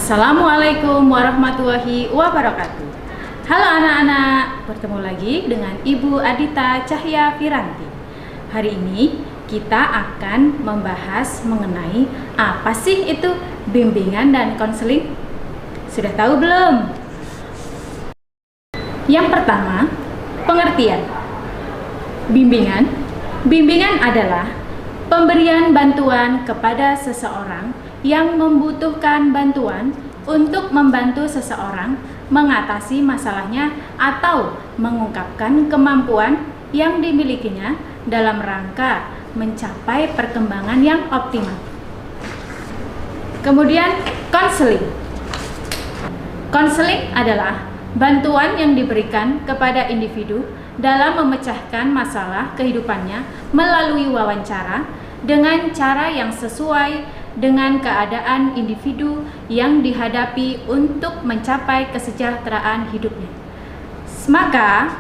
Assalamualaikum warahmatullahi wabarakatuh. Halo anak-anak, bertemu lagi dengan Ibu Adita Cahya Firanti. Hari ini kita akan membahas mengenai apa sih itu bimbingan dan konseling. Sudah tahu belum? Yang pertama, pengertian. Bimbingan adalah pemberian bantuan kepada seseorang yang membutuhkan bantuan untuk membantu seseorang mengatasi masalahnya atau mengungkapkan kemampuan yang dimilikinya dalam rangka mencapai perkembangan yang optimal. Kemudian, konseling. Konseling adalah bantuan yang diberikan kepada individu dalam memecahkan masalah kehidupannya melalui wawancara dengan cara yang sesuai dengan keadaan individu yang dihadapi untuk mencapai kesejahteraan hidupnya. Maka,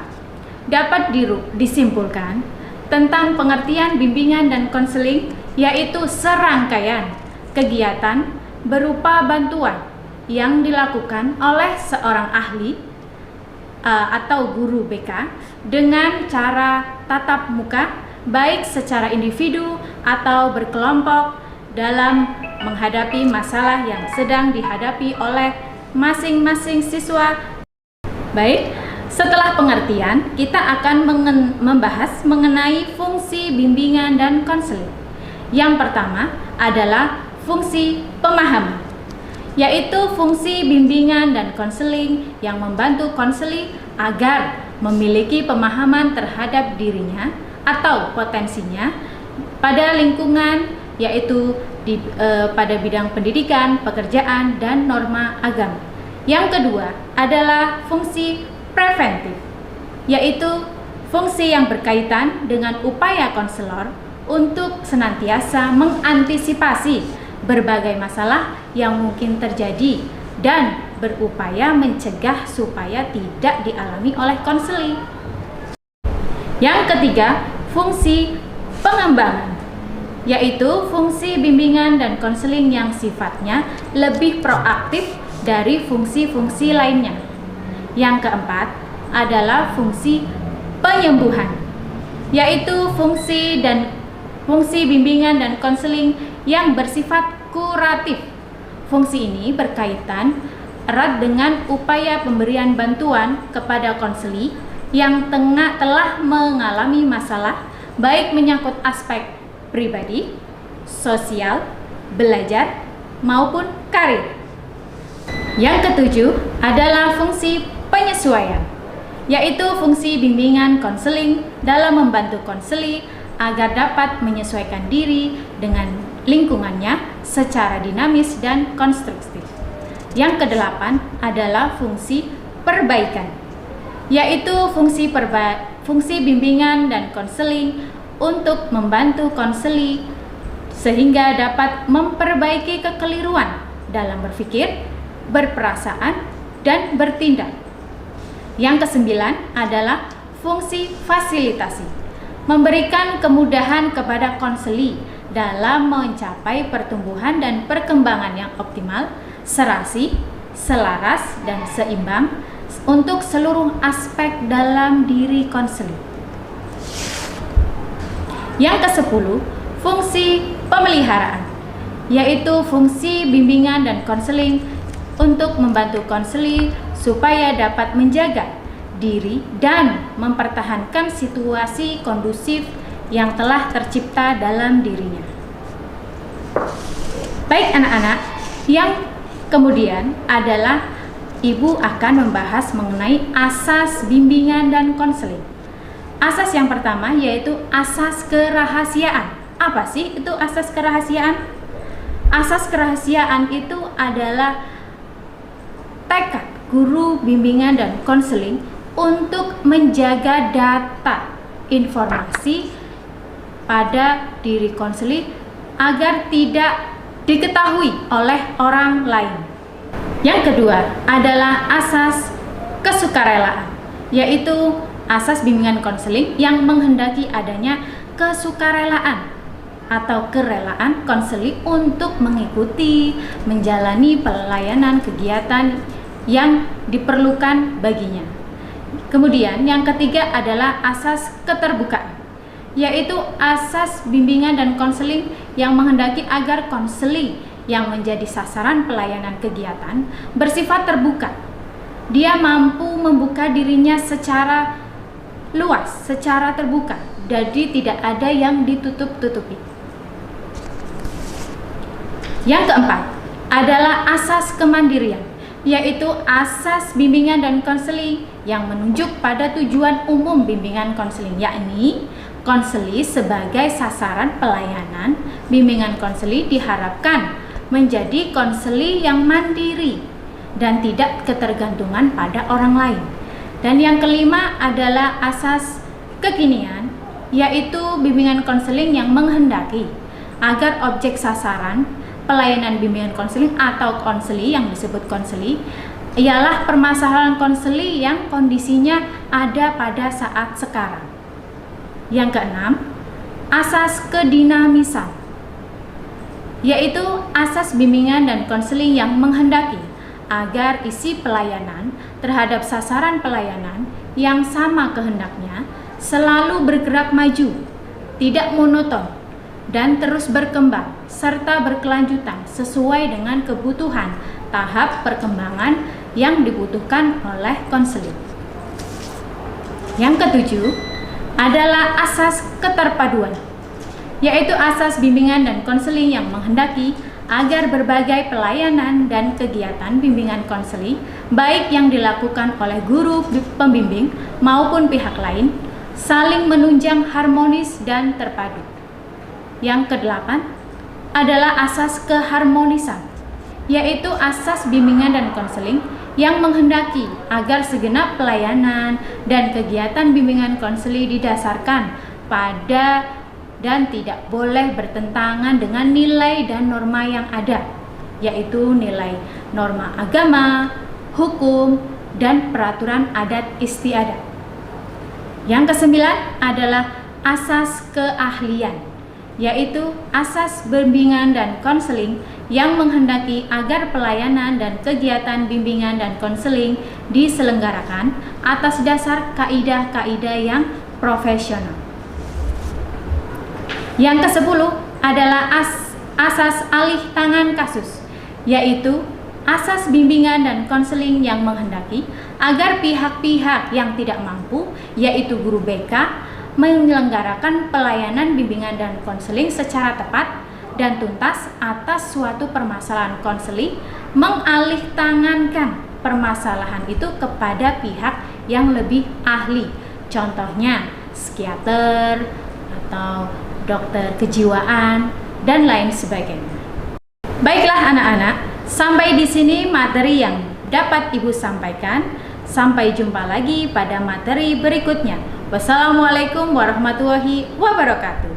dapat disimpulkan tentang pengertian bimbingan dan konseling, yaitu serangkaian kegiatan berupa bantuan yang dilakukan oleh seorang ahli atau guru BK dengan cara tatap muka, baik secara individu atau berkelompok dalam menghadapi masalah yang sedang dihadapi oleh masing-masing siswa. Baik, setelah pengertian, kita akan membahas mengenai fungsi bimbingan dan konseling. Yang pertama adalah fungsi pemahaman, yaitu fungsi bimbingan dan konseling yang membantu konseli agar memiliki pemahaman terhadap dirinya atau potensinya pada lingkungan, yaitu pada bidang pendidikan, pekerjaan, dan norma agama. Yang kedua adalah fungsi preventif, yaitu fungsi yang berkaitan dengan upaya konselor untuk senantiasa mengantisipasi berbagai masalah yang mungkin terjadi dan berupaya mencegah supaya tidak dialami oleh konseli. Yang ketiga, fungsi pengembangan, yaitu fungsi bimbingan dan konseling yang sifatnya lebih proaktif dari fungsi-fungsi lainnya. Yang keempat adalah fungsi penyembuhan, yaitu fungsi bimbingan dan konseling yang bersifat kuratif. Fungsi ini berkaitan erat dengan upaya pemberian bantuan kepada konseli yang telah mengalami masalah, baik menyangkut aspek pribadi, sosial, belajar, maupun karir. Yang ketujuh adalah fungsi penyesuaian, yaitu fungsi bimbingan konseling dalam membantu konseli agar dapat menyesuaikan diri dengan lingkungannya secara dinamis dan konstruktif. Yang kedelapan adalah fungsi perbaikan, yaitu fungsi bimbingan dan konseling untuk membantu konseli sehingga dapat memperbaiki kekeliruan dalam berpikir, berperasaan, dan bertindak. Yang kesembilan adalah fungsi fasilitasi, memberikan kemudahan kepada konseli dalam mencapai pertumbuhan dan perkembangan yang optimal, serasi, selaras, dan seimbang untuk seluruh aspek dalam diri konseli. Yang ke-10, fungsi pemeliharaan, yaitu fungsi bimbingan dan konseling untuk membantu konseli supaya dapat menjaga diri dan mempertahankan situasi kondusif yang telah tercipta dalam dirinya. Baik anak-anak, yang kemudian adalah Ibu akan membahas mengenai asas bimbingan dan konseling. Asas yang pertama yaitu asas kerahasiaan. Apa sih itu asas kerahasiaan? Asas kerahasiaan itu adalah tekad guru bimbingan dan konseling untuk menjaga data informasi pada diri konseli agar tidak diketahui oleh orang lain. Yang kedua adalah asas kesukarelaan, yaitu asas bimbingan konseling yang menghendaki adanya kesukarelaan atau kerelaan konseling untuk mengikuti, menjalani pelayanan kegiatan yang diperlukan baginya. Kemudian yang ketiga adalah asas keterbukaan, yaitu asas bimbingan dan konseling yang menghendaki agar konseling yang menjadi sasaran pelayanan kegiatan bersifat terbuka. Dia mampu membuka dirinya secara luas, secara terbuka, jadi tidak ada yang ditutup-tutupi. Yang keempat adalah asas kemandirian, yaitu asas bimbingan dan konseling yang menunjuk pada tujuan umum bimbingan konseling, yakni konseli sebagai sasaran pelayanan bimbingan konseli diharapkan menjadi konseli yang mandiri dan tidak ketergantungan pada orang lain. Dan yang kelima adalah asas kekinian, yaitu bimbingan konseling yang menghendaki agar objek sasaran pelayanan bimbingan konseling atau konseli yang disebut konseli ialah permasalahan konseli yang kondisinya ada pada saat sekarang. Yang keenam, asas kedinamisan, yaitu asas bimbingan dan konseling yang menghendaki agar isi pelayanan terhadap sasaran pelayanan yang sama kehendaknya selalu bergerak maju, tidak monoton, dan terus berkembang serta berkelanjutan sesuai dengan kebutuhan tahap perkembangan yang dibutuhkan oleh konseling. Yang ketujuh adalah asas keterpaduan, yaitu asas bimbingan dan konseling yang menghendaki agar berbagai pelayanan dan kegiatan bimbingan konseling, baik yang dilakukan oleh guru pembimbing maupun pihak lain, saling menunjang harmonis dan terpadu. Yang kedelapan adalah asas keharmonisan, yaitu asas bimbingan dan konseling yang menghendaki agar segenap pelayanan dan kegiatan bimbingan konseling didasarkan pada dan tidak boleh bertentangan dengan nilai dan norma yang ada, yaitu nilai norma agama, hukum, dan peraturan adat istiadat. Yang kesembilan adalah asas keahlian, yaitu asas bimbingan dan konseling yang menghendaki agar pelayanan dan kegiatan bimbingan dan konseling diselenggarakan atas dasar kaidah-kaidah yang profesional. Yang ke-10 adalah asas alih tangan kasus, yaitu asas bimbingan dan konseling yang menghendaki agar pihak-pihak yang tidak mampu, yaitu guru BK, menyelenggarakan pelayanan bimbingan dan konseling secara tepat dan tuntas atas suatu permasalahan konseling, mengalih tangankan permasalahan itu kepada pihak yang lebih ahli, contohnya psikiater atau dokter kejiwaan dan lain sebagainya. Baiklah anak-anak, sampai di sini materi yang dapat Ibu sampaikan. Sampai jumpa lagi pada materi berikutnya. Wassalamualaikum warahmatullahi wabarakatuh.